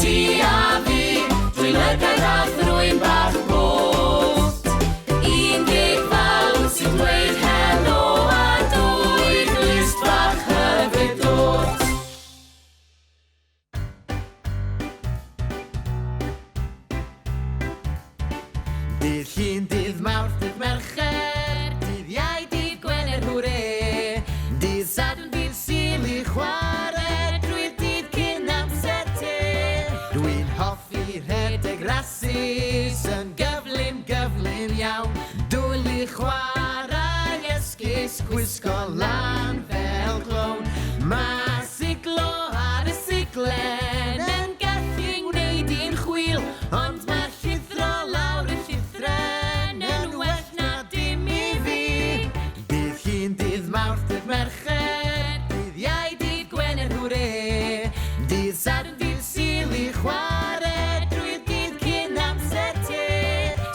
ti a fi, dwi'n lygaid rath rwy'n bach bost. 11 fawr sy'n dweud helo a dwy glist bach hyfryd dod. Dydd Llun, dydd Mawrth, dydd Mercher, dydd Iau, dydd Gwener, hwre. Dydd Sadwrn, dydd Sul i chwarae, drwy'r dydd cyn amser te. Dwi'n hoffi rhedeg rasys yn gyflym, gyflym iawn. Dwyl i chwarae esgus, gwisgo lan fel clown. Mae siglo ar y siglen yn gallu gwneud i'n chwil, ond mae llithro lawr y llithren yn well na dim i fi. Dydd Llun, dydd Mawrth, dydd Mercher, dydd Iau, dydd Gwener, hwre. Dydd Sadwrn, dydd Sul i chwarae, drwy'r dydd cyn amser te.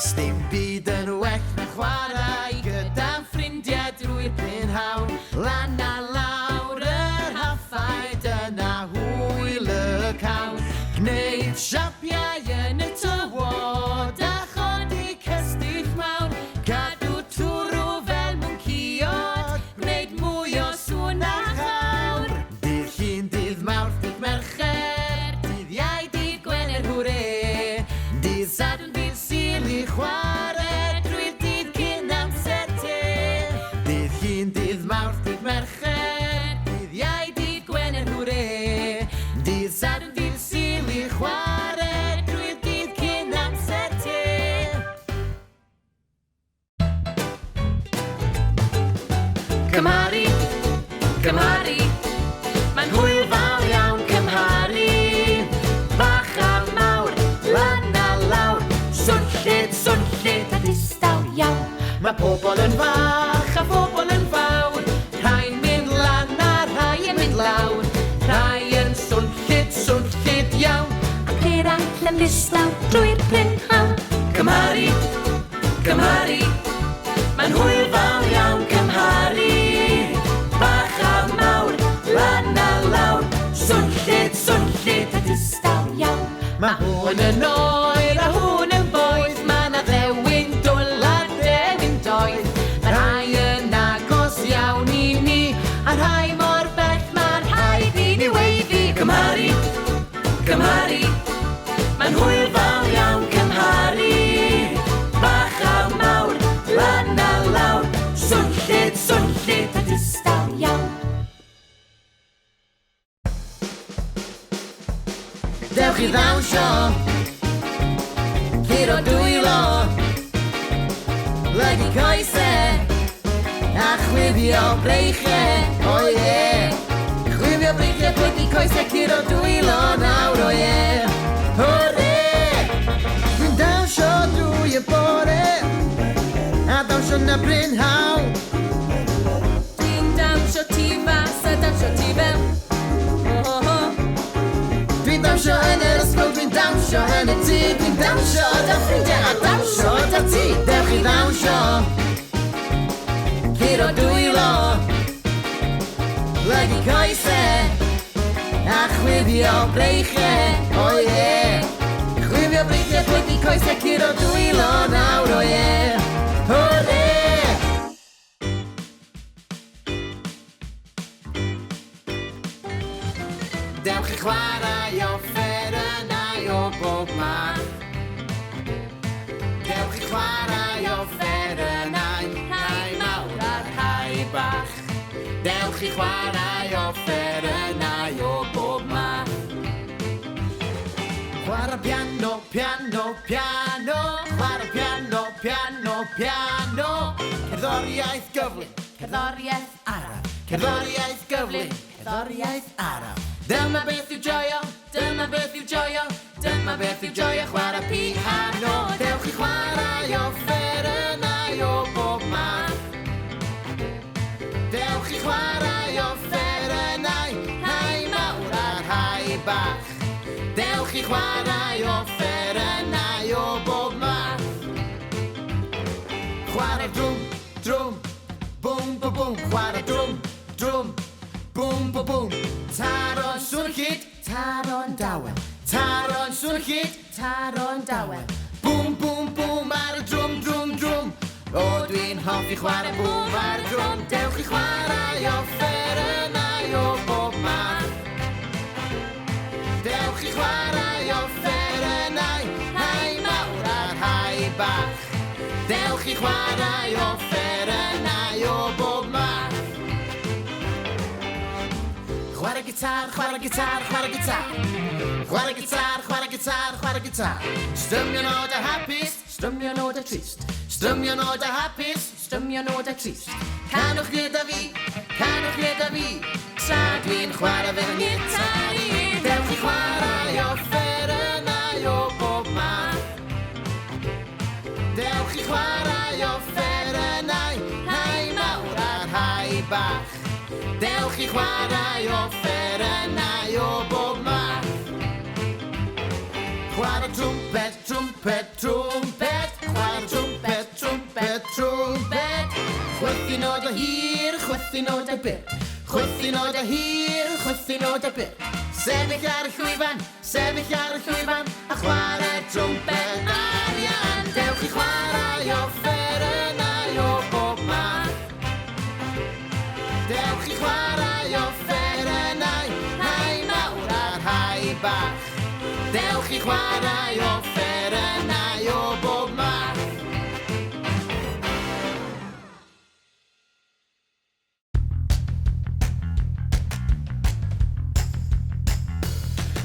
Sdim byd yn well na chwarae gyda'n ffrindiau drwy'r prynhawn. Lan a lawr yr haffaid yna hwyl y cawn. Gwneud siapiau yn y tywod a chodi cestyll mawn. Cadw twrw fel mwnciod, gwneud mwy o sŵn a chawr. Dydd Llun, dydd Mawrth, dydd Mercher, dydd Iau, dydd Gwener, hwre. Dydd Sadwrn, dydd Sul i chwarae, drwy'r dydd cyn amser te. Dydd Llun, dydd Mawrth, dydd Mercher, dydd Iau, dydd Gwener, hwre. Dydd Sadwrn, dydd Sul i chwarae, drwy'r dydd cyn amser te. Cymharu, cymharu, mae'n hwyl fawr iawn cymharu. Bach a mawr, lan a lawr, swnllyd a distaw iawn. Mae pobl yn fach a phobl yn fawr, rhai'n mynd lan a rhai yn mynd lawr. Rhai yn swnllyd iawn, ac eraill yn distaw drwy'r prynhawn. Cymharu, cymharu, mae'n hwyl fawr iawn cymharu. Bach a mawr, lan a lawr, swnllyd a distaw iawn. Mae hwn yn oer a hwn yn boeth, mae na ddewin dwl a ddewin doeth. Mae rhai yn agos iawn i ni, a rhai mor bell mae rhaid i ni weiddi. Cymharu, cymharu, mae'n hwyl fawr iawn cymharu. Bach a mawr, lan a lawr, swnllyd a distaw iawn. Dewch i ddawnsio, curo dwylo, lygu coesau, a chwifio breichiau, o ie. Chwifio breichiau, plygu coesau, curo dwylo nawr, o ie. Hwre! Dwi'n dawnsio drwy y bore, a dawnsio na brynhawn. Dwi'n dawnsio tu fas a dawnsio tu fewn. Dwi'n dawnsio yn yr ysgol, dwi'n dawnsio yn y tŷ. Dwi'n dawnsio da ffrindiau a dawnsio da ti. Dewch i ddawnsio, curo dwylo, lygu coesau, a chwifio breichiau, o ie. Chwifio breichiau, plygu coesau, curo dwylo nawr, o ie. Hwre! Dewch i chwarae offerynnau o bob math. Dewch i chwarae offerynnau, rhai mawr a rhai bach. Dewch i chwarae offerynnau o bob math. Chwarae piano, piano, piano. Chwarae piano, piano, piano. Cerddoriaeth gyflym, cerddoriaeth araf. Cerddoriaeth gyflym, cerddoriaeth araf. Dyma beth yw joio, dyma beth yw joio, dyma beth yw joio chwarae piano. Dewch i chwarae offerynnau o bob math. Dewch i chwarae offerynnau, rhai mawr a rhai bach. Dewch i chwarae offerynnau o bob math. Chwarae drwm, drwm, bwm, bwm, bwm. Chwarae drwm, drwm, bwm, bwm, bwm. Taro'n swnllyd, taro'n dawel, Taro'n swnllyd, Taro'n dawen. bwm, bwm, bwm ar y drwm, drwm, drwm. O, dwi'n hoffi chwarae bwm ar y drwm. Dewch i chwarae offerynnau o bob math. Dewch i chwarae offerynnau, hau mawr a'r hau bach. Dewch i chwarae offerynnau o bob math. Chwarae gitar, chwarae gitar, chwarae gitar. Chwarae gitar, chwarae gitar, chwarae gitar. Strymio nod a hapus, strymio nod a trist. Strymio nod a hapus, strymio nod a trist. Canwch gyda fi, tra dwi'n chwarae fel gitar i. Dewch i chwarae offerynnau o bob math. Dewch i chwarae offerynnau, hau mawr a'r hau bach. Dewch i chwarae offerynnau o bob math. Chwarae trwmpet, trwmpet, trwmpet. Chwarae trwmpet, trwmpet, trwmpet. Chwythu nod o hir, chwythu nod o byr. Chwythu nod o hir, chwythu nod o byr. Sefyll ar y llwyfan, sefyll ar y llwyfan. A chwarae trwmpet arian. Dewch i chwarae offerynnau o bob math. Dewch i chwarae offerynnau, hau mawr a'r hau bach. Dewch i chwarae offerynnau o bob math.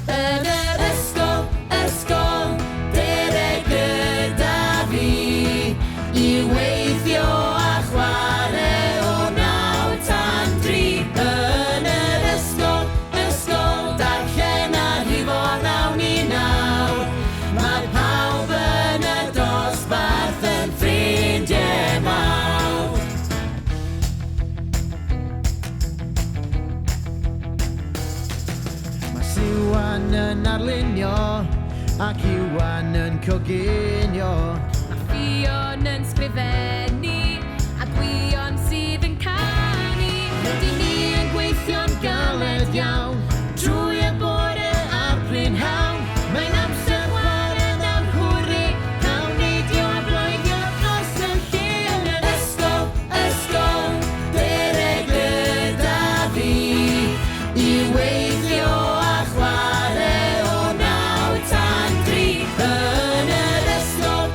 Yn yr ysgol, dere gyda fi i weithio a chwarae o 9 tan 3. Yn yr ysgol, darllen a rhifo 9 i 9. Mae pawb yn y dosbarth yn ffrindiau mawr. Mae Siwan yn arlunio ac Iwan yn coginio. Mae Fion yn sgrifennu a Gwion sydd yn canu. Rydyn ni yn gweithio'n galed iawn Trwy y bore a'r prynhawn. Mae'n amser chwarae na'n hwri. Cawn neidio a bloeddio dros y lle. Yn yr ysgol, dere gyda fi i weithio a chwarae o 9 tan 3. Yn yr ysgol,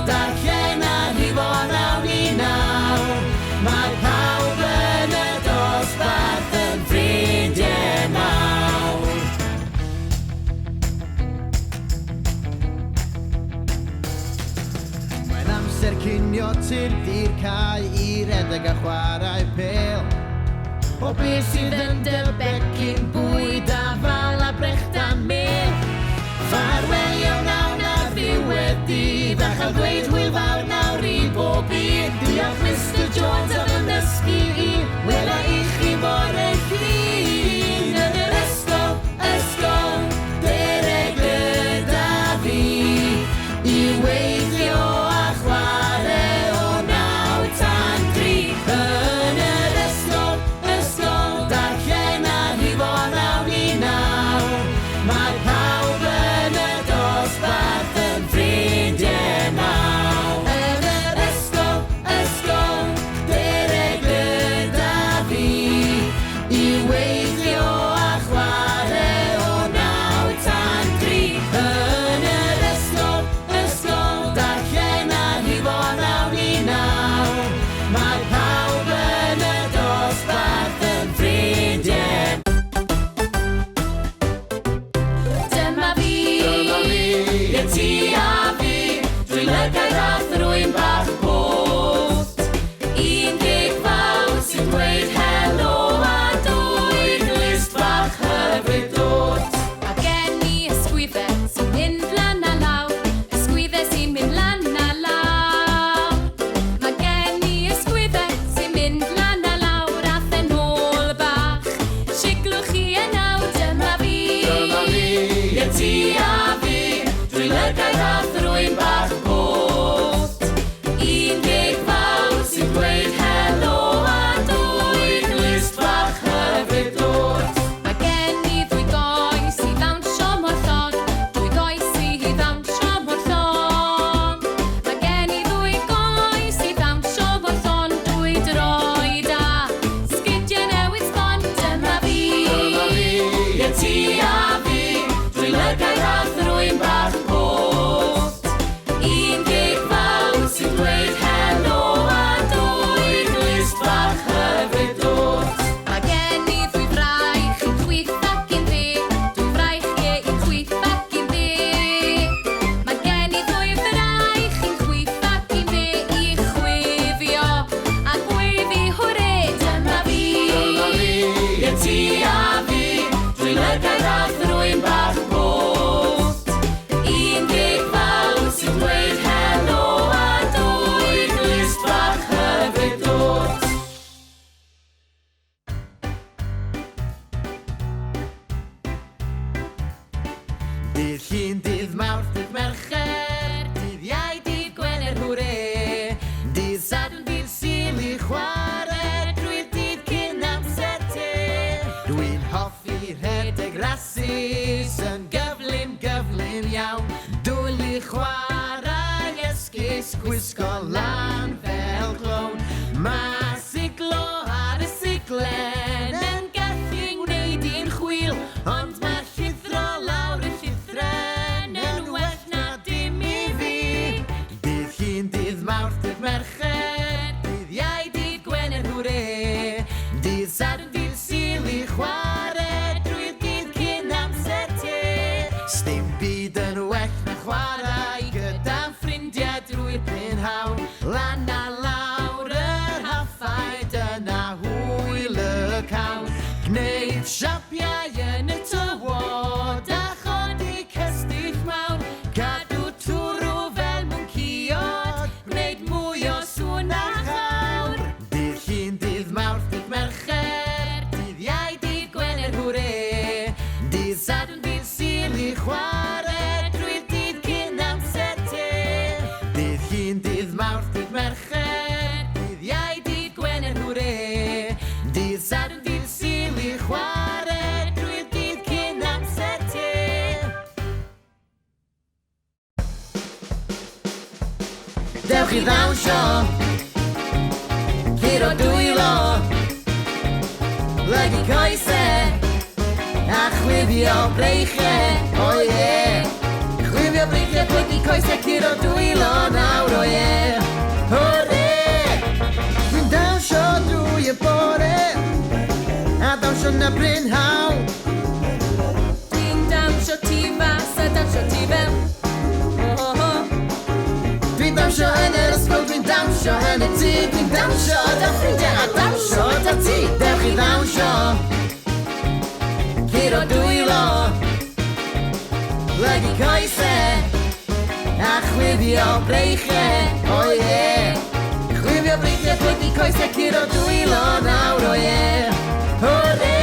darllen a rhifo 9 i 9. Mae pawb yn y dosbarth yn ffrindiau mawr. Mae'n amser cinio tirdi'r cae I redeg a chwarae pel. O beth sydd yn dy becyn, bwyd a fal a brecht a mel. Ffarwelio nawn a ddiwedd dydd, a chael dweud hwyl fawr nawr I bob un. Diolch Mr Jones am yn ysgu I, wela eich I bore llun. Yn yr ysgol, dere gyda fi I weithio a chwarae o 9 tan 3. Yn yr ysgol, darllen a rhifo 9 i 9. Mae pawb yn y dosbarth yn ffrindiau mawr. Yn yr ysgol, dere gyda fi I weithio a chwarae o 9 tan 3. Yn yr ysgol, darllen a rhifo 9 i 9. Mae pawb yn y dosbarth yn ffrindiau. Dyma fi, ie ti a fi, dwi'n lygaid a thrwyn bach post. 11 fawr sy'n dweud helo a dwy glist bach hyfryd dod. A gen I ysgwyddau sy'n mynd lan a lawr, ysgwyddau sy'n mynd lan a lawr. Mae gen I ysgwyddau sy'n mynd lan a lawr a phenol bach. Siglwch chi e nawr, dyma fi, ie ti a fi, dwi'n lygaid a thrwyn bach post. 11 fawr sy'n dweud helo a dwy glist bach hyfryd dod. Mae gen I ddwy goi sy'n ddawnsio mor Dydd Llun, dydd Mawrth, dydd Mercher, dydd Iau, dydd Gwener, hwre. Dydd Sadwrn, dydd Sul i chwarae drwy'r dydd cyn amser te. Dwi'n hoffi rhedeg rasys yn gyflym, gyflym iawn. Dwyl i chwarae esgus, gwisgo lan fel glown. Mae siglo ar y siglen yn gallu'n gwneud i'n chwyl, ond mae llithro lawr y llithren yn well na dim i fi. Dydd Llun, dydd Mawrth, dydd Mercher, dydd Iau, dydd Gwener, hwre. Dydd Sadwrn, dydd Sul i chwarae drwy'r dydd cyn amser te. Sdim byd yn well na chwarae gyda ffrindiau drwy'r prynhawn. Lan a lawr yr haffaid yna hwyl y cawn. Gwneud siapiau yn y tywod a chodi cestyll mawr. Cadw twrw fel mwnciod, gwneud mwy o sŵn a chawr. Dydd Llun, dydd Mawrth, dydd Mercher, dydd Iau, dydd Gwener, hwre. Dydd Sadwrn, dydd Sul i chwarae drwy'r dydd cyn amser te. Dydd Llun, dydd Mawrth, dydd Mercher, dydd Iau, dydd Gwener, hwre. Dydd Sadwrn, dydd Sul i chwarae drwy'r dydd cyn amser te. Dewch i ddawnsio, curo dwylo, lygu coesau, a chwifio breichau, o ie. Chwifio breichau, plygu coesau, curo dwylo nawr, o ie. Hwre! Dwi'n dawnsio drwy y bore, a dawnsio na brynhaw. Dwi'n dawnsio tu fas a dawnsio tu fewn. Dwi'n dawnsio yn yr ysgol, dwi'n dawnsio yn y tŷ. Dwi'n dawnsio da ffrindiau a dawnsio da ti. Dewch i ddawnsio, curo dwylo, lygu coesau, a chwifio breichau, o ie. Chwifio breichau, plygu coesau, curo dwylo nawr, o ie. Hwre!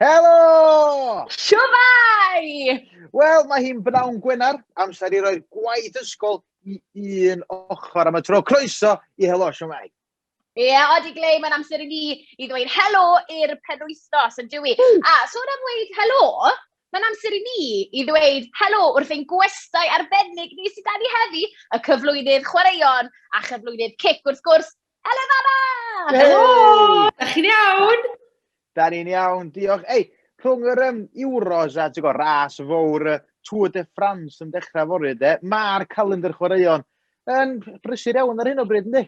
Helo! Shwmae! Wel, mae hi'n bnawn Gwener, amser i roi'r gwaith ysgol i un ochr am y tro. Croeso i Helo Shwmae. Ie, odi glei, mae'n amser i ni i ddweud helo i'r penwythnos yn dywi. A, sôn am dweud helo, mae'n amser i ni i ddweud helo wrth ein gwestai arbennig ni sydd da ni heddi, y cyflwynydd chwaraeon a chyflwynydd cic wrth gwrs, Heledd Anna! Helo! Da chi'n iawn? Da ni'n iawn, diolch. Ei, rhwng yr Euros a ras fawr Tour de France yn dechrau fory, mae'r calendar chwaraeon yn brysur iawn ar hyn o bryd, ynddi?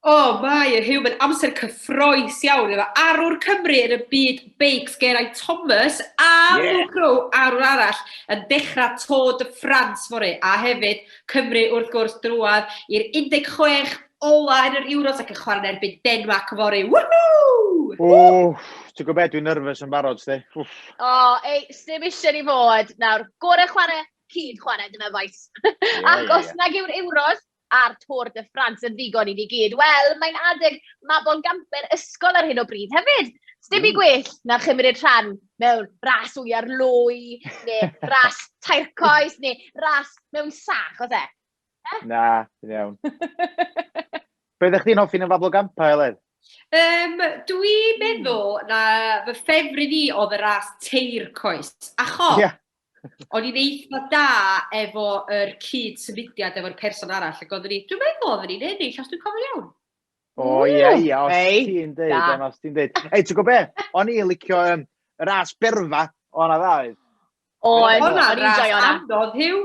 O, mae Huw, mae'n amser cyffroes iawn. Efo arwr Cymru yn y byd beics Geraint Thomas a Huw Crow, arwr arall, yn dechrau Tour de France fory. A hefyd, Cymru wrth gwrs drwad i'r 16 ola yn yr Euros ac yn chwarae'n erbyn Denmark fory. Woohoo! O, ti'n gwybod, dwi'n nerfus yn barod, sti. O, ei, sdim eisiau ni fod. Nawr, gore chwarae, cyd chwarae dyna faes. Ac os nag yw'r Euros a'r Tour de France yn ddigon i ni gyd, wel, mae'n adeg mabon gamper ysgol ar hyn o bryd hefyd. Sdim i gwell na chymryd rhan mewn ras wy ar lwy, neu ras taircoes, neu ras mewn sach, o dde? Na, dwi'n iawn. Be ddech chi'n hoffi'n y fablo gampa, Elin? Dwi'n meddwl na fy ffefryn i oedd y ras teircoes. Achos, o'n i'n eitha da efo yr cyd symudiad efo'r person arall. Ac oedden ni, dwi'n meddwl oedden ni'n ennill, os dwi'n cofio iawn. O, ie, os ti'n deud, os ti'n deud. Ei, ti'n gwybod be? O'n i'n licio ras berfa o'na dda. O'na ras anodd, Huw.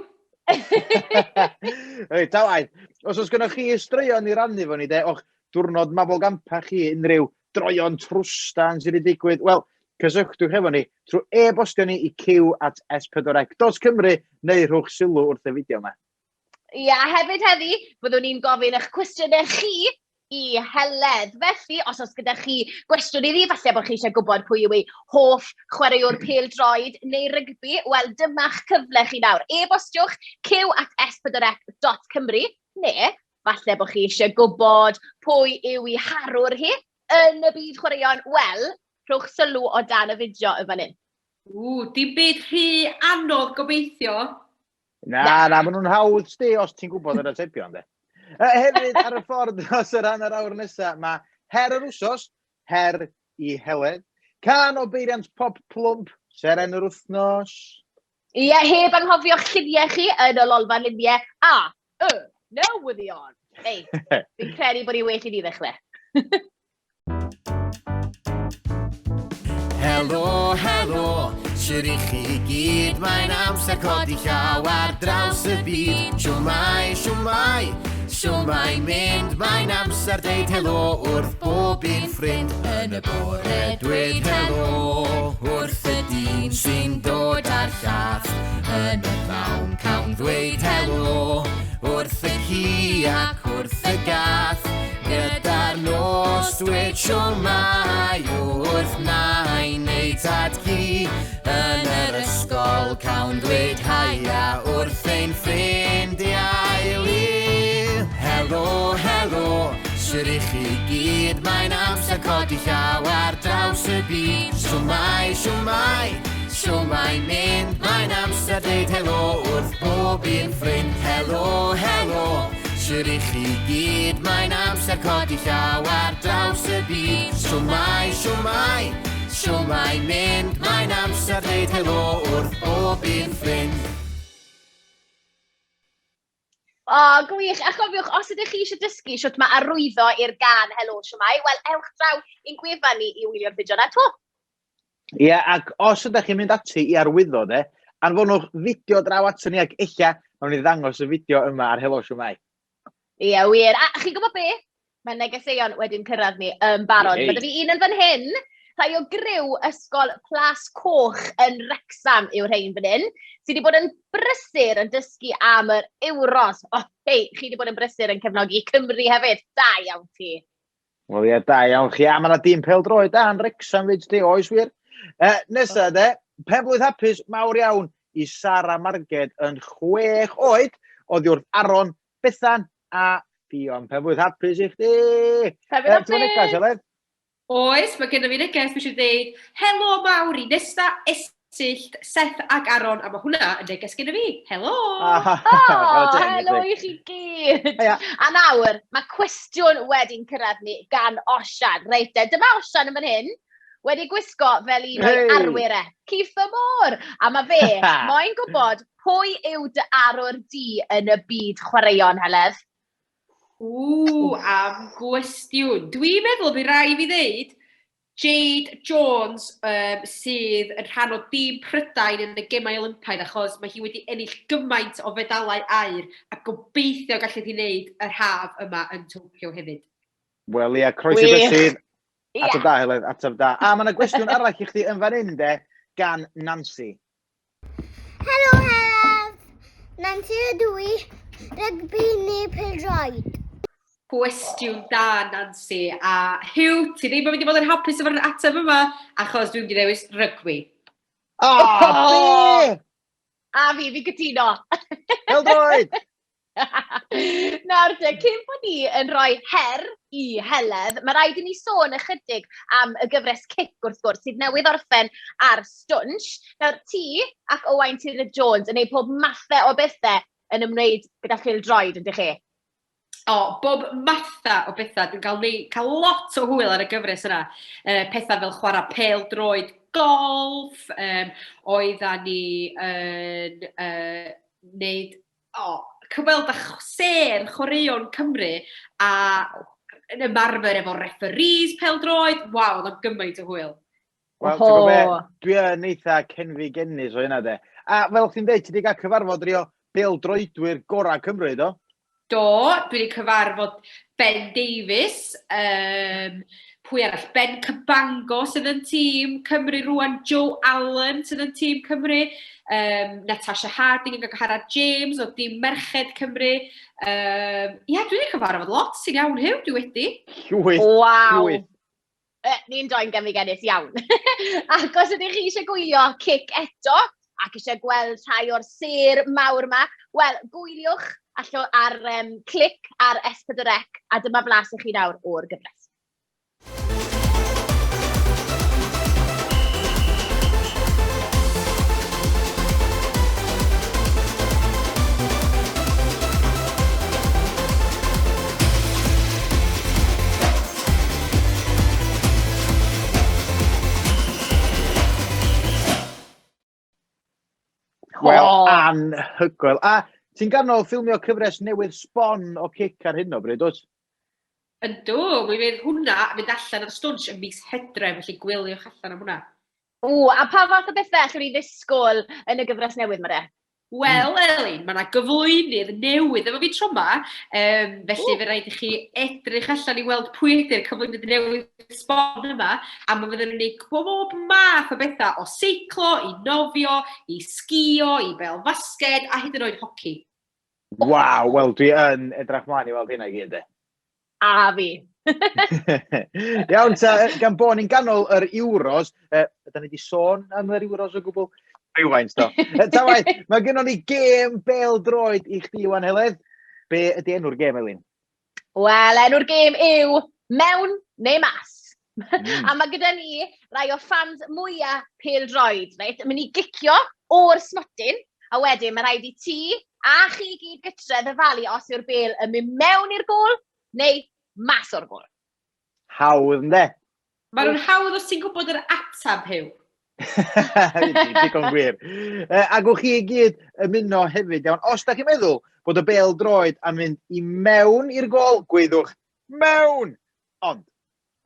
Ei, tawai, os gynnoch chi straeon i rannu fo ni, o'ch diwrnod mabol gampa chi unrhyw droion trwstan sydd wedi digwydd, wel, cysylltwch efo ni trwy e-bostio ni i q@s4c.cymru neu rhwch sylw wrth y fideo yma. Ia, hefyd heddi, byddwn ni'n gofyn eich cwestiynau chi i Heledd. Felly, os oes gyda chi gwestiwn i fi, falle bod chi eisiau gwybod pwy yw ei hoff chwaraewr pêl-droed neu rygbi, wel dyma'ch cyfle chi nawr. E-bostiwch cyw@s4c.cymru, neu falle bod chi eisiau gwybod pwy yw ei harwr hi yn y byd chwaraeon. Wel, rhowch sylw o dan y fideo y fan hyn. Dim byd rhy anodd gobeithio. Na, maen nhw'n hawdd sti os ti'n gwybod yr atebion, de. Hefyd, ar y ffordd os yr hanner awr nesaf, mae her yr wsos, her i Heledd, can o beiriant pop plwmp, seren yr wythnos. Ie, heb anghofio'ch lluniau chi yn y lolfa luniau newyddion. Ei, fi'n credu bod i well i ni ddechrau. Helo, helo, siwr i chi gyd, mae'n amser codi llaw ar draws y byd. Shwmae, shwmae, shwmae mynd, mae'n amser deud helo wrth bob un ffrind. Yn y bore dweud helo wrth y dyn sy'n dod ar llath. Yn y llawn cawn ddweud helo wrth y ci ac wrth y gath. Gyda'r nos dweud shwmae wrth nain neu tad ci. Yn yr ysgol cawn dweud haia wrth ein ffrind i Elin. Helo, helo, siwr i chi gyd, mae'n amser codi llaw ar draws y byd. Shwmae, shwmae, shwmae mynd, mae'n amser deud helo wrth bob un ffrind. Helo, helo, siwr i chi gyd, mae'n amser codi llaw ar draws y byd. Shwmae, shwmae, shwmae mynd, mae'n amser deud helo wrth bob un ffrind. Gwych, a chofiwch, os ydych chi eisiau dysgu sut mae arwyddo i'r gan Helo Shwmae, wel, ewch draw i'n gwefan ni i wylio'r fideo na to. Ie, ac os ydych chi'n mynd ati i arwyddo, de, anfonwch fideo draw ato ni ac eich, nawn ni ddangos y fideo yma ar Helo Shwmae. Ie, wir. A chi'n gwybod be? Mae negeseuon wedi'n cyrraedd ni yn barod. Byddai fi un yn fan hyn, rhai o griw ysgol Plas Coch yn Wrecsam yw'r rhain fan hyn, sydd wedi bod yn brysur yn dysgu am yr Euros. Hei, chi wedi bod yn brysur yn cefnogi Cymru hefyd. Da iawn ti. Wel ie, da iawn chi. A mae yna dîm pêl-droed da yn Wrecsam fyd, di, oes wir. Nesa, de, penblwydd hapus mawr iawn i Sara Marged yn 6 oed, oddi wrth Aron, Bethan a Fion. Penblwydd hapus i chdi. Penblwydd hapus. Oes, mae gen i fi neges, fi eisiau dweud, helo mawr i Nesta, Esyllt, Seth ac Aron, a mae hwnna yn neges gen i fi. Helo! Helo i chi gyd! A nawr, mae cwestiwn wedi'n cyrraedd ni gan Osian. Reit, dyma Osian yn fan hyn, wedi gwisgo fel un o'i arwyr e. Cyff y môr! A mae fe, moyn gwybod pwy yw dy arwr di yn y byd chwaraeon, Heledd? Am gwestiwn. Dwi'n meddwl bydd rai fi ddeud Jade Jones sydd yn rhan o dîm Prydain yn y gemau Olympaidd achos mae hi wedi ennill gymaint o fedalau aur a gobeithio gallai hi wneud yr haf yma yn Tokyo hefyd. Wel ie, croeso bysyn. Ateb da, Heledd, ateb da. A mae yna gwestiwn arall i chdi yn fan hyn, de, gan Nancy. Helo, Heledd. Nancy ydw i, rygbi neu pêl-droed. Cwestiwn da, Nancy. A Huw, ti ddim yn mynd i fod yn hapus efo'r ateb yma, achos dwi'n mynd i ddewis rygbi. Be! A fi gytuno. Pêl-droed! Nawr te, cyn bod ni yn rhoi her i Heledd, mae rhaid i ni sôn ychydig am y gyfres cic wrth gwrs sydd newydd orffen ar stwnsh. Nawr ti ac Owain Jones yn gwneud pob mathau o bethau yn ymwneud gyda pêl-droed, ydych chi? Bob matha o bethau. Dwi'n cael lot o hwyl ar y gyfres yna. Pethau fel chwarae pêl-droed, golf, oeddan ni yn wneud gweld a ser chwaraeon Cymru a yn ymarfer efo referees pêl-droed. Waw, oedd o'n gymaint o hwyl. Wel, ti'n gwybod, dwi yn eitha cenfi gennis o hynna de. A fel chdi'n dweud, ti wedi cael cyfarfod rio pêl-droedwyr gorau Cymru, do? Do, dwi wedi cyfarfod Ben Davies, pwy arall, Ben Cabango sydd yn tîm Cymru rwan, Joe Allen sydd yn tîm Cymru, Natasha Harding yn Gagahara James o tîm Merched Cymru. Ie, dwi wedi cyfarfod lot sy'n iawn Huw, dwi wedi. Llwyth. Waw. Llwyth. Ni'n doi'n gynnig iawn. Ac os ydych chi eisiau gwylio cic eto, ac eisiau gweld rhai o'r ser mawr yma, wel, gwyliwch ar clic ar S4C a dyma flas i chi nawr o'r gyfres. Wel, anhygoel. A ti'n ganol ffilmio cyfres newydd sbon o cic ar hyn o bryd, oes? Yndw, mi fydd hwnna fynd allan ar y stwns yn mis Hydref, felly gwyliwch allan am hwnna. A pa fath o bethau allwn ni ddisgwyl yn y gyfres newydd yma de? Wel, Elin, mae yna gyflwynydd newydd efo fi tro yma, felly fe rhaid i chi edrych allan i weld pwy ydy'r cyflwynydd newydd sbon yma, a mae fyddwn nhw'n gwneud bob math o bethau o seiclo, i nofio, i sgio, i bel fasged, a hyd yn oed hoci. Waw, wel, dwi yn edrych mlaen i weld hynna i gyd, de. A fi. Iawn, gan bo ni'n ganol yr Euros, ydyn ni wedi sôn am yr Euros o gwbl? Rwywain, sto. Mae gennym ni gêm bel droed i chdi, Huw and Heledd. Be ydy enw'r gêm, Elin? Wel, enw'r gêm yw mewn neu mas. A mae gyda ni rai o fans mwyaf pêl droed. Mae'n ni gicio o'r smotyn, a wedyn mae rhaid i ti a chi gyd gytre ddyfalu os yw'r bêl yn mynd mewn i'r gôl neu mas o'r gôl. Hawdd, ynddo? Mae nhw'n hawdd os ti'n gwybod yr atab, Huw. Digon gwir. Ac o'ch chi i gyd ymuno hefyd, iawn. Os da chi'n meddwl bod y bêl droed yn mynd i mewn i'r gôl, gweithwch mewn. Ond,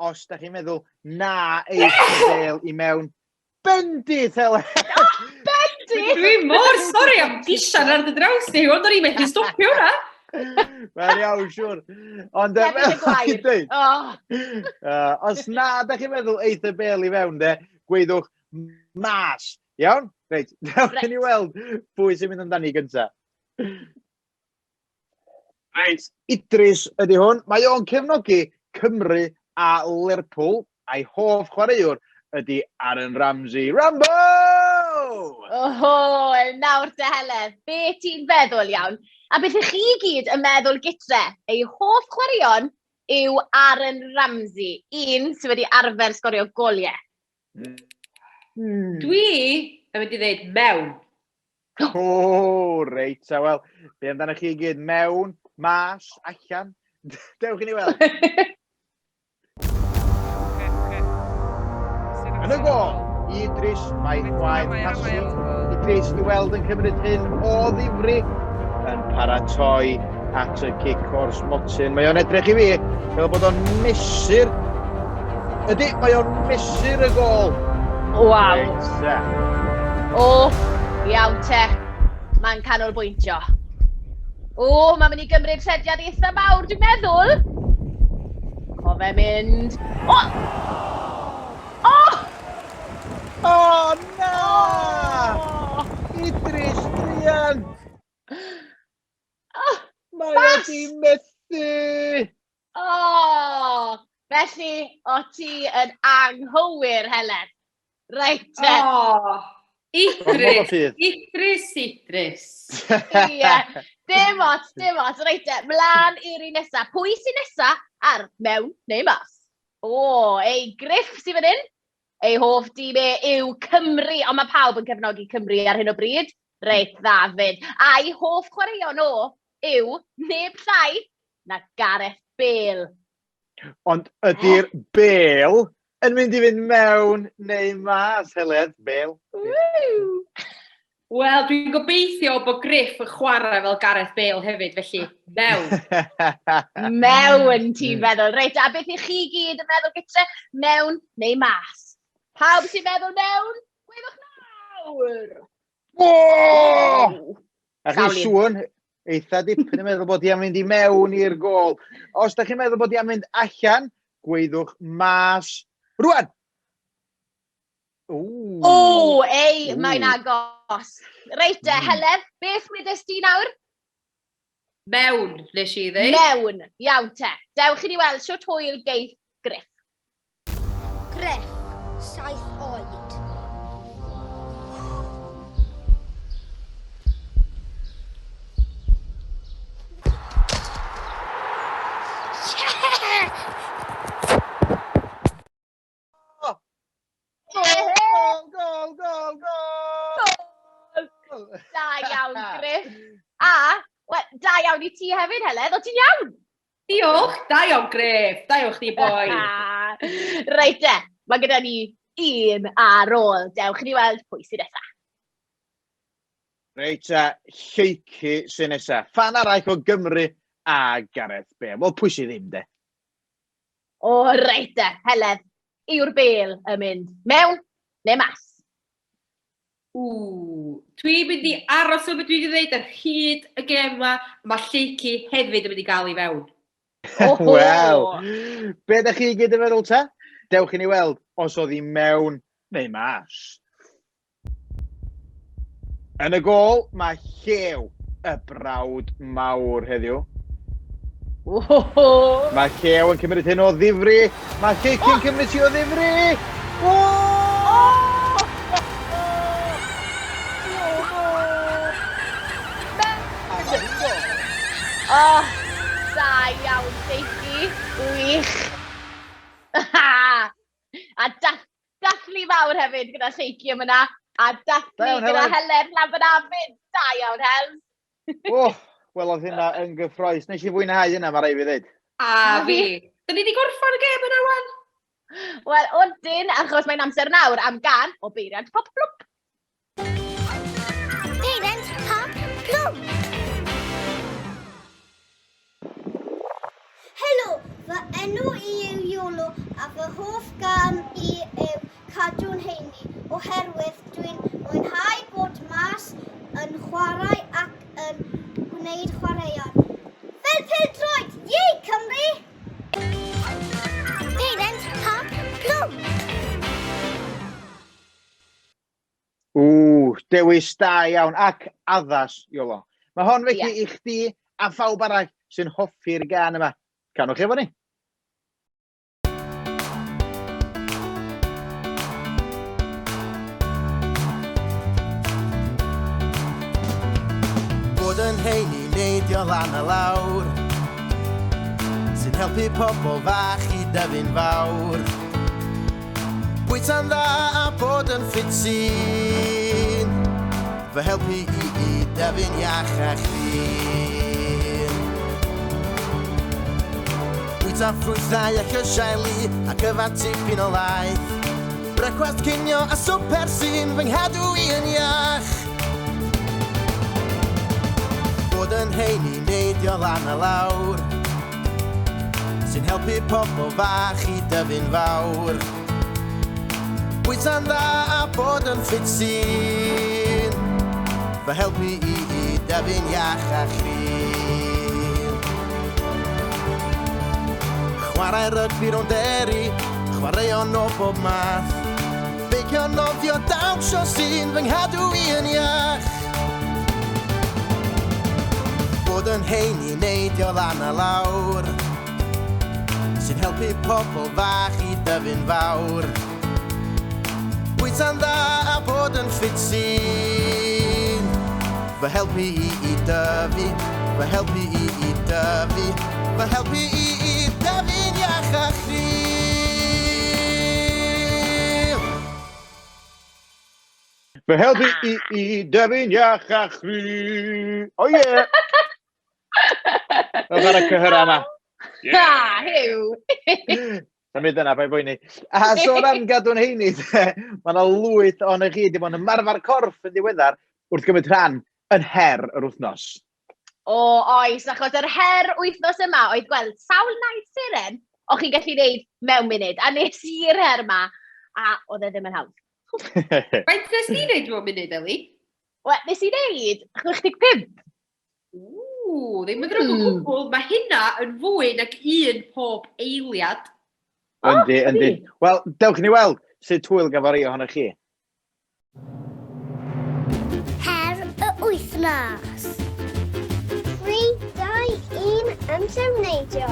os da chi'n meddwl na eich bêl i mewn, bendith, Heledd. Bendith! Dwi mor sori am gisan ar dy draws ni, ond o'n i'n methu stopio hwnna. Wel iawn, siwr. Ond, os na da chi'n meddwl eith y bêl i mewn, gweithwch mas. Iawn? Reit, dewch i ni weld pwy sy'n mynd amdani gynta. Reit, Idris ydy hwn. Mae o'n cefnogi Cymru a Lerpwl. A'i hoff chwaraewr ydy Aaron Ramsey. Rambo! Nawr dy Heledd, be ti'n feddwl iawn? A beth ych chi gyd yn meddwl gytre, ei hoff chwaraeon yw Aaron Ramsey, un sydd wedi arfer sgorio goliau. Dwi yn mynd i ddweud mewn. Reit, wel, be amdano chi gyd mewn, mas, allan. Dewch i ni weld. Yn y gol, Idris, mae gwaith pasio. Idris i weld yn cymryd hyn o ddifri yn paratoi at y cic o'r smotyn. Mae o'n edrych i fi fel bod o'n mesur. Ydy, mae o'n mesur y gol. Waw. Iawn te. Mae'n canolbwyntio. Mae'n mynd i gymryd rhediad eitha mawr, dwi'n meddwl. O fe mynd. Na! Idris, Drian! Mae wedi methu! Felly, o ti yn anghywir, Heledd. Reit te. Idris. Ie, dim ots, reit te. Mlaen i'r un nesaf. Pwy sy'n nesaf ar mewn neu mas? Ei Griff sy'n fan hyn. Ei hoff dîm yw Cymru, ond mae pawb yn cefnogi Cymru ar hyn o bryd. Reit dda fyd. A'i hoff chwaraeon yw neb llai na Gareth Bale. Ond ydy'r Bale yn mynd i fynd mewn neu mas, Heledd, Bale? Wel, dwi'n gobeithio bod Griff yn chwarae fel Gareth Bale hefyd, felly mewn. Mewn, ti'n meddwl. Reit, a beth i chi gyd yn meddwl gytre? Mewn neu mas? Pawb sy'n meddwl mewn? Gwydwch nawr! A chi sŵn, eitha dipyn yn meddwl bod i am mynd i mewn i'r gol. Os da chi'n meddwl bod i am mynd allan, gweithwch mas rwan. Mae'n agos. Reit Heledd, beth wedys ti nawr? Mewn, nes i ddweud. Mewn, iawn te. Dewch i ni weld siwt hwyl geith Griff. Griff, 7 oed. Gol! Da iawn, Griff. A, da iawn i ti hefyd, Heledd. O ti'n iawn? Diolch, da iawn Griff, da iawn chdi boi. Reit de, mae gyda ni un ar ôl. Dewch i ni weld pwy sy'n nesaf. Reit, lleici sy'n nesaf. Fan arall o Gymru a Gareth Bale. Wel, pwy sy'n ddim, de? O, reit de, Heledd. Yw'r bel yn mynd mewn neu mas? Dwi'n mynd i aros o beth dwi wedi dweud ar hyd y gem yma, mae lleici hefyd yn mynd i gael i fewn. Wel, be da chi gyd yn feddwl ta? Dewch i ni weld os oedd hi mewn neu mas. Yn y gol, mae Llew, y brawd mawr heddiw. Mae Llew yn cymryd hyn o ddifri. Mae Lleiki'n cymryd hi o ddifri. Da iawn, Leiki. Wych. A dathlu mawr hefyd gyda Leiki am yna. A dathlu gyda Heledd Shwmae. Da iawn, Hel. Wel, oedd hynna yn gyffroes. Nes i fwynhau hynna, mae rai fi ddweud. A fi. Da ni wedi gorffan y gem yna, wan? Wel, odyn, achos mae'n amser nawr am gan o beiriant pop plwp. Beiriant pop plwp. Helo, fy enw i yw Iolo a fy hoff gam i yw cadw'n heini oherwydd dwi'n mwynhau bod mas yn chwarae ac yn gwneud chwaraeon. Fel pêl-droed, ie Cymru! Beiriant pop plwp. Dewis da iawn ac addas, Iolo. Mae hon felly i chdi a phawb arall sy'n hoffi'r gan yma. Canwch efo ni. Bod yn heini neidio lan a lawr, sy'n helpu pobl fach i dyfu'n fawr. Bwyta'n dda a bod yn ffitsin, fy helpu i dyfu'n iach a crin. Bwyta ffrwythau ac ysiaili ac yfad tipyn o laeth, brecwast cinio a swper sy'n fy nghadw i yn iach. Bod yn heini neidio lan a lawr, sy'n helpu pobl fach i dyfu'n fawr. Bwyta'n dda a bod yn ffitsin, fy helpu i dyfu'n iach a chrin. Chwarae rygbi ronderi, chwaraeon o bob math, beicio nofio dawnsio sy'n fy nghadw i yn iach. Bod yn heini neidio lan a lawr, sy'n helpu pobl fach i dyfu'n fawr. Bwyta'n dda a bod yn ffitsin, fy helpu i dyfu, fy helpu i dyfu, fy helpu i dyfu'n iach a chryf. Fy helpu i dyfu'n iach a chryf. O ie! Oedd ar y cyhyra yma. Huw. Sa'n mynd yna, bai boeni. A sôn am gadw'n heini, mae yna lwyth o'n chi wedi bod yn ymarfer corff yn ddiweddar wrth gymryd rhan yn her yr wythnos. O, oes, achos yr her wythnos yma oedd gweld sawl naid siren o chi'n gallu gwneud mewn munud. A nes i'r her yma, a oedd e ddim yn hawdd. Faint nes ni wneud mewn munud, Elin? Wel, nes i wneud 65. Ddim yn drwg o gwbl. Mae hynna yn fwy nag un pob eiliad. Yndi. Wel, dewch ni weld sut hwyl gafodd ei ohonych chi. Her y wythnos. 3, 2, 1, amser neidio.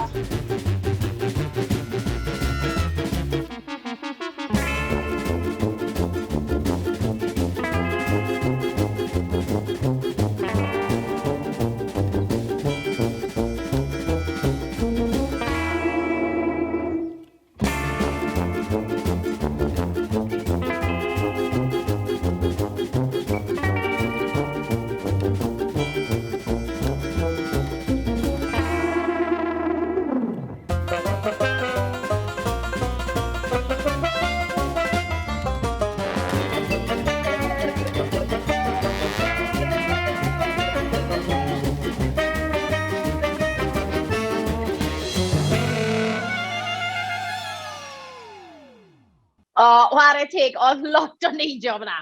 Chwarae teg, oedd lot o neidio fyna.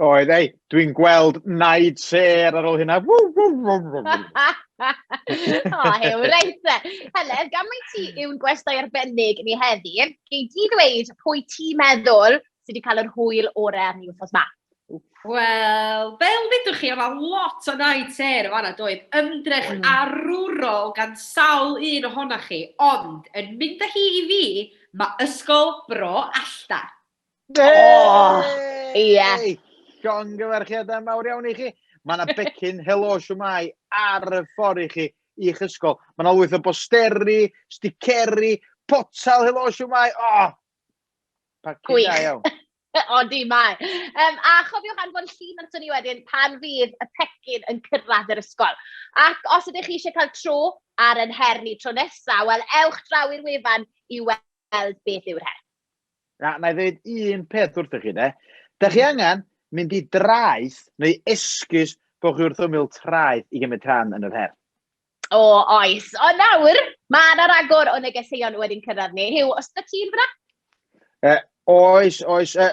Oedd ei, dwi'n gweld naid ser ar ôl hynna. Hew, reit te. Heledd, gan mai ti yw'n gwestai arbennig ni heddi, gei di ddweud pwy ti'n meddwl sydd wedi cael yr hwyl orau ar ni wrthos ma? Wel, fel ddydwch chi, yma lot o naid ser yma doedd. Ymdrech arwrol gan sawl un ohonoch chi, ond yn mynd â hi i fi, mae ysgol Bro Allta. Ie. Llongyfarchiadau mawr iawn i chi. Mae yna becyn Helo Shwmae ar y ffordd i chi i'ch ysgol. Mae yna lwyth o bosteri, sticeri, potal Helo Shwmae. Pacyn da iawn. Di mae. A chofiwch anfon llun ato ni wedyn pan fydd y pecyn yn cyrraedd yr ysgol. Ac os ydych chi eisiau cael tro ar yn her ni tro nesaf, wel ewch draw i'r wefan i weld beth yw'r her. Na i ddweud un peth wrthych chi, de. Da chi angen mynd i draeth neu esgus bod chi wrth ymwyl traeth i gymryd rhan yn yr her. Oes. O nawr, mae yna ragor o negeseuon wedyn cyrraedd ni. Huw, os da ti'n fyna? Oes.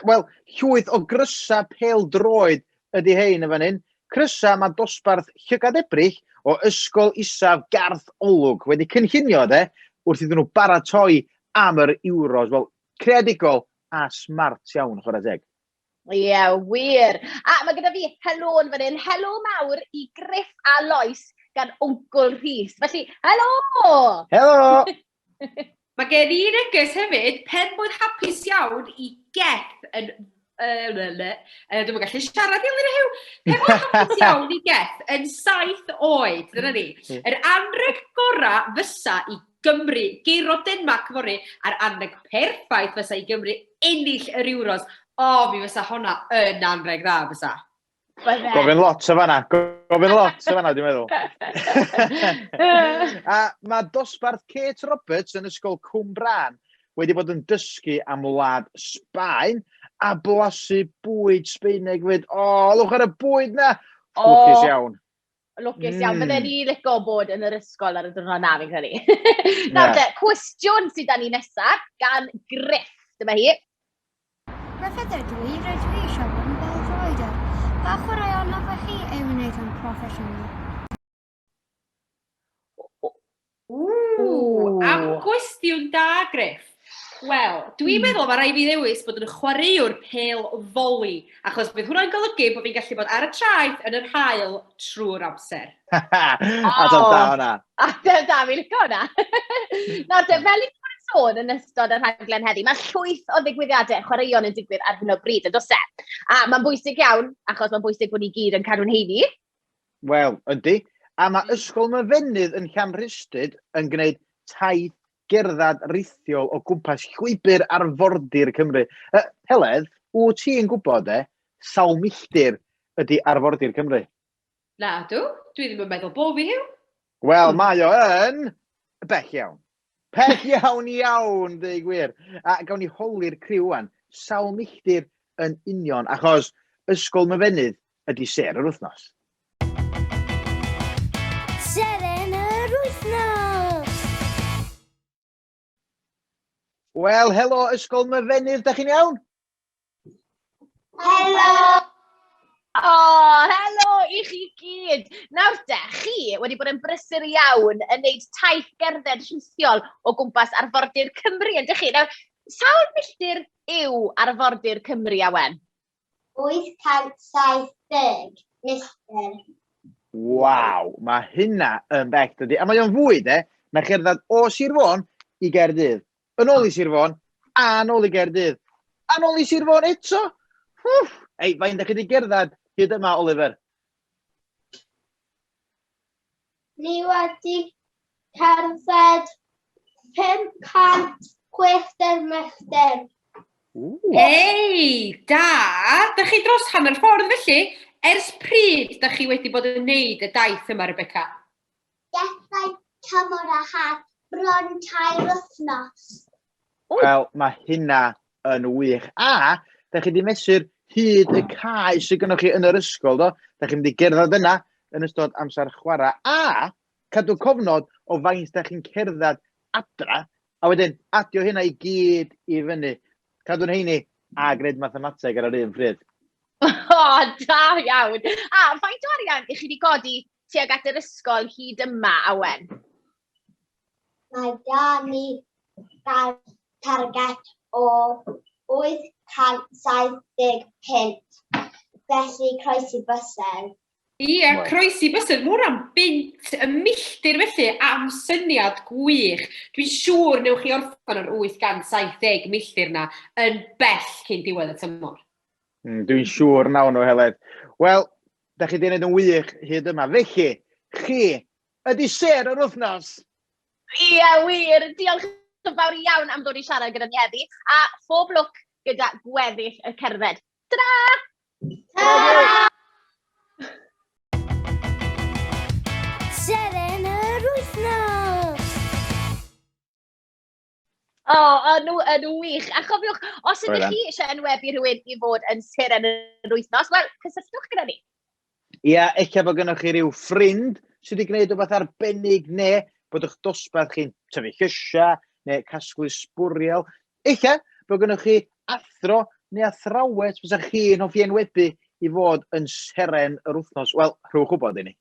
Wel, llwyth o grysa pel droed ydy hein y fan hyn. Crysa mae dosbarth Llygad Ebrill o Ysgol Isaf Garth Olwg wedi cynllunio wrth iddyn nhw baratoi am yr Euros. Wel, creadigol a smart iawn, chwarae teg. Ie, wir. A mae gyda fi helo yn fan hyn. Helo mawr i Griff a Lois gan Wncl Rhys. Felly, helo! Helo! Mae gen i neges hefyd, pen bod hapus iawn i Geth yn... Dwi'n gallu siarad Elin a Huw. Pen bod hapus iawn i Geth yn 7 oed, dyna ni. Yr anreg gorau fysa i Gymru, geiro Denmark fori, a'r anreg perffaith fysa i Gymru ennill yr Euros. Mi fysa honna yn anreg dda fysa. Gofyn lot o fanna, dwi'n meddwl. A mae dosbarth Kate Roberts yn ysgol Cwm Bran wedi bod yn dysgu am wlad Sbaen a blasu bwyd Sbaeneg fyd. Lwch ar y bwyd na! Lwcus iawn. Lwcus iawn. Bydden ni licio bod yn yr ysgol ar y diwrnod na fi'n credu. Nawr te, cwestiwn sydd da ni nesaf gan Griff. Dyma hi. Rydw ydw i eisiau bod yn bel-droeder. Pa chwaraeon nafach chi ei wneud yn proffesiynol? Am gwestiwn da, Griff. Wel, dwi'n meddwl mae rai fi ddewis bod yn chwaraewr pel foli, achos bydd hwnna'n golygu bod fi'n gallu bod ar y traeth yn yr hael trwy'r amser. Ateb da hwnna. Ateb da, fi'n licio hwnna. Nawr, fel i bod yn sôn yn ystod yr rhaglen heddi, mae llwyth o ddigwyddiadau chwaraeon yn digwydd ar hyn o bryd, yn does e? A mae'n bwysig iawn, achos mae'n bwysig bod ni gyd yn cadw'n heini. Wel, ydy. A mae Ysgol Mehefin yn Llanrhystr yn gwneud taith gerddad rithiol o gwmpas llwybr arfordir Cymru. Heledd, wyt ti'n gwybod sawl milltir ydy arfordir Cymru? Na, dwi ddim yn meddwl bo fi Huw. Wel, mae o yn bell iawn. Pell iawn, dweud gwir. A gawn ni holi'r criw wan, sawl milltir yn union, achos Ysgol Mehefin ydy ser yr wythnos. Seren yr wythnos! Wel, helo Ysgol Mehefin, da chi'n iawn? Helo! Helo i chi gyd. Nawr de, chi wedi bod yn brysur iawn yn neud taith gerdded rhithiol o gwmpas arfordir Cymru, ydych chi? Nawr, sawl milltir yw arfordir Cymru a wen? 870 milltir. Waw, mae hynna yn bell, dydy. A mae o'n fwy, de. Mae cerdded o Sir Fôn i Gaerdydd. Yn ôl i Sir Fôn, a yn ôl i Gaerdydd. A yn ôl i Sir Fôn eto. Ei, faint ydych chi wedi gerdded hyd yma, Oliver? Ni wedi cerdded 560 milltir. Ei, da! Da chi dros hanner ffordd felly. Ers pryd da chi wedi bod yn neud y daith yma, Rebecca? Gethau tymor a had bron 2 wythnos. Wel, mae hynna yn wych. A, da chi wedi mesur hyd y cae sydd gennych chi yn yr ysgol, do? Da chi wedi gerdded yna yn ystod amser chwarae. A, cadw cofnod o faint da chi'n cerdded adra, a wedyn adio hynna i gyd i fyny. Cadw'n heini a gwneud mathemateg ar yr un pryd. Da iawn. A, faint o arian i chi wedi godi tuag at yr ysgol hyd yma a wen? Mae da ni gael target o 870 pint. Felly croesi bysau. Ie, croesi bysedd, mŵr am bint y milltir felly am syniad gwych. Dwi'n siŵr newch chi orffan yr 870 milltir na yn bell cyn diwedd y tymor. Dwi'n siŵr nawn nhw, Heledd. Wel, da chi wedi gwneud yn wych hyd yma. Felly, chi ydi ser yr wythnos. Ie, wir. Diolch yn fawr iawn am ddod i siarad gyda ni heddi. A phob lwc gyda gweddill y cerdded. Ta-da! Ta-da! Seren yr wythnos! Yn wych. A chofiwch, os ydych chi eisiau enwebu rhywun i fod yn seren yr wythnos, wel, cysylltwch gyda ni. Ia, eich bod gennych chi ryw ffrind sydd wedi gwneud rhywbeth arbennig, neu bod eich dosbarth chi'n tyfu llysia, neu casglu sbwriel. Eich bod gennych chi athro neu athrawes fysa chi'n hoffi enwebu i fod yn seren yr wythnos. Wel, rhywch wybod i ni.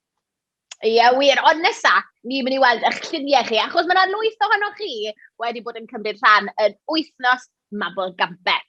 Ie, wir. Ond nesa, ni'n mynd i weld eich lluniau chi, achos mae yna 8 ohonoch chi wedi bod yn cymryd rhan yn wythnos Mabel Gamper.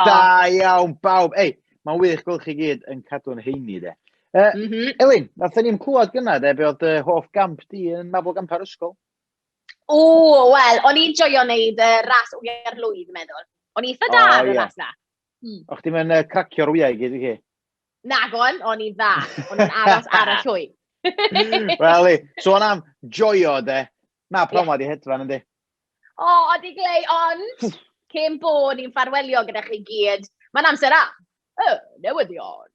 Da iawn, bawb. Ei, mae'n wych gweld chi gyd yn cadw'n heini, de. Elin, nathon ni'n clywed gyna, de, be oedd hoff gamp di yn Mabel Gamper ysgol? Wel, o'n i'n joio wneud ras wyau'r lwydd, meddwl. O'n i'n eitha da yn y ras na. O'ch ti'n mynd cracio'r wyau gyd i chi? Nagon, o'n i'n dda. O'n i'n aros ar y llwy. Wel, sôn am joio, de. Na, promo di hedfan, yndi? Odi glei, ond cyn bod ni'n ffarwelio gyda chi gyd. Mae'n amser am newyddion.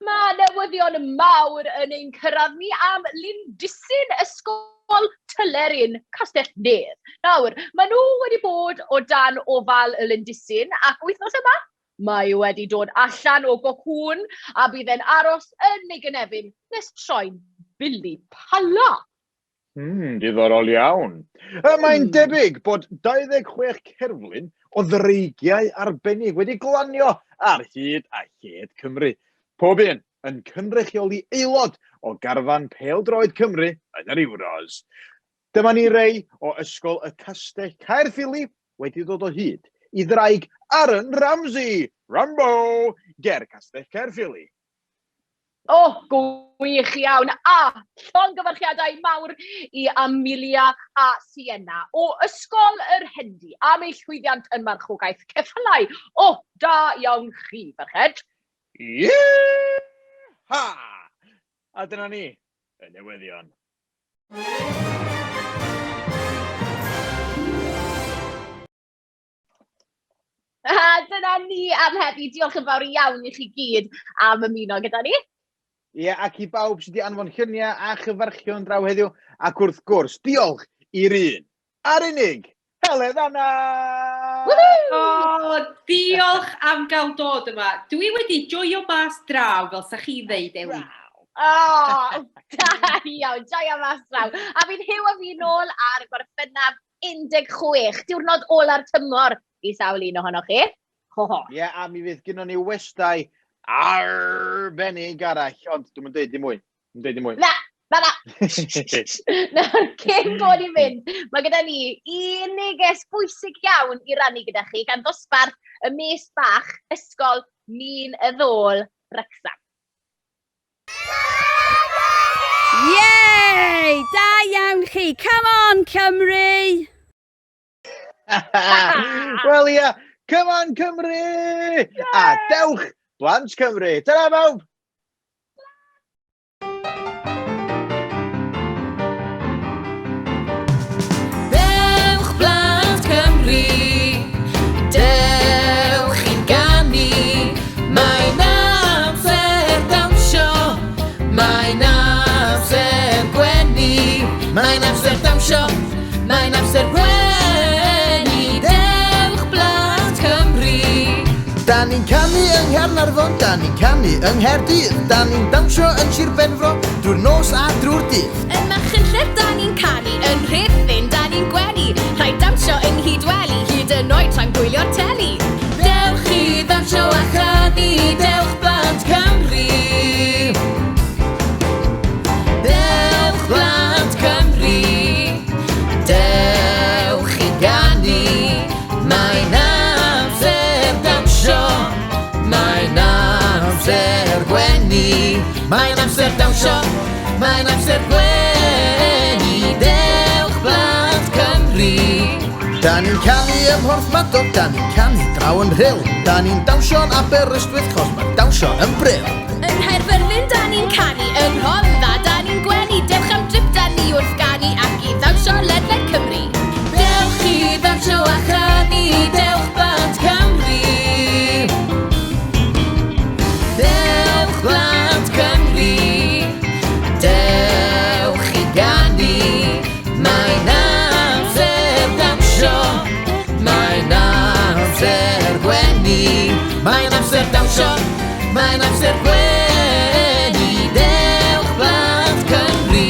Mae newyddion mawr yn ein cyrraedd ni am Lindisyn ysgol Tylerin Castell Nedd. Nawr, maen nhw wedi bod o dan ofal y Lindisyn ac wythnos yma, mae wedi dod allan o gocwn a bydd e'n aros yn ei gynefin nes troi'n bili pala. Diddorol iawn. Mae'n debyg bod 26 cerflun o ddreigiau arbennig wedi glanio ar hyd a lled Cymru. Pob un yn cynrychioli aelod o garfan pêl-droed Cymru yn yr Ewros. Dyma ni rei o ysgol y Castell Caerffili wedi dod o hyd i ddraig Aaron Ramsey, Rambo, ger Castell Caerffili. Gwych iawn. Llongyfarchiadau mawr i Amelia a Sienna o ysgol yr Hendi am eu llwyddiant yn marchogaeth ceffylau. Da iawn chi, ferched. Ha! A dyna ni, y newyddion. Dyna ni am heddi. Diolch yn fawr iawn i chi gyd am ymuno gyda ni. Ac i bawb sydd wedi anfon lluniau a chyfarchion draw heddiw. Ac wrth gwrs, diolch i'r un a'r unig, Heledd Anna! Diolch am gael dod yma. Dwi wedi joio mas draw, fel sa chi ddeud, Elin. Da iawn, joio mas draw. A fi'n Huw a fi nôl ar Gorffennaf 16, diwrnod ola'r tymor i sawl un ohonoch chi. A mi fydd gynnon ni westau arbennig arall, ond dwi'n dweud dim mwy. Na. Cyn bod i'n mynd, mae gyda ni un neges bwysig iawn i rannu gyda chi gan ddosbarth y mes bach ysgol Min y Ddôl Wrecsam. Yay! Da iawn chi! Come on, Cymru! Wel ia, come on Cymru! A dewch, blant Cymru! Dyna bawb! Dewch blant Cymru, dewch i'n ganu, mae'n amser dawnsio, mae'n amser gwenu, mae'n amser dawnsio, mae'n amser gwenu, dewch blant Cymru. Da ni'n canu yng Nghaernarfon, da ni'n canu yng Nghaerdydd, da ni'n dawnsio yn Sir Benfro, drwy'r nos a drwy'r dydd. Yn Machynlleth da ni'n canu, yn Rhuthun da ni'n gwenu, rhaid dawnsio yng Nghydweli, hyd yn oed tra'n gwylio'r teli. Dewch i ddawnsio a chanu, dewch blant Cymru. Dewch blant Cymru, dewch i ganu, mae'n amser dawnsio, mae'n amser gwenu, mae'n amser dawnsio, mae'n amser gwenu, dewch blant Cymru. Da ni'n canu ym Mhorthmadog, da ni'n canu draw yn Rhyl, da ni'n dawnsio'n Aberystwyth, chos mae dawnsio yn Bryl. Yn Nghaerfyrddin da ni'n canu, yn Rhondda da ni'n gwenu, dewch am drip da ni wrth ganu ac i ddawnsio ledled Cymru. Dewch i ddawnsio a chanu, dewch blant Cymru. Dewch blant Cymru, dewch i ganu, mae'n amser dawnsio, mae'n amser gwenu, mae'n amser dawnsio, mae'n amser gwenu, dewch blant Cymru.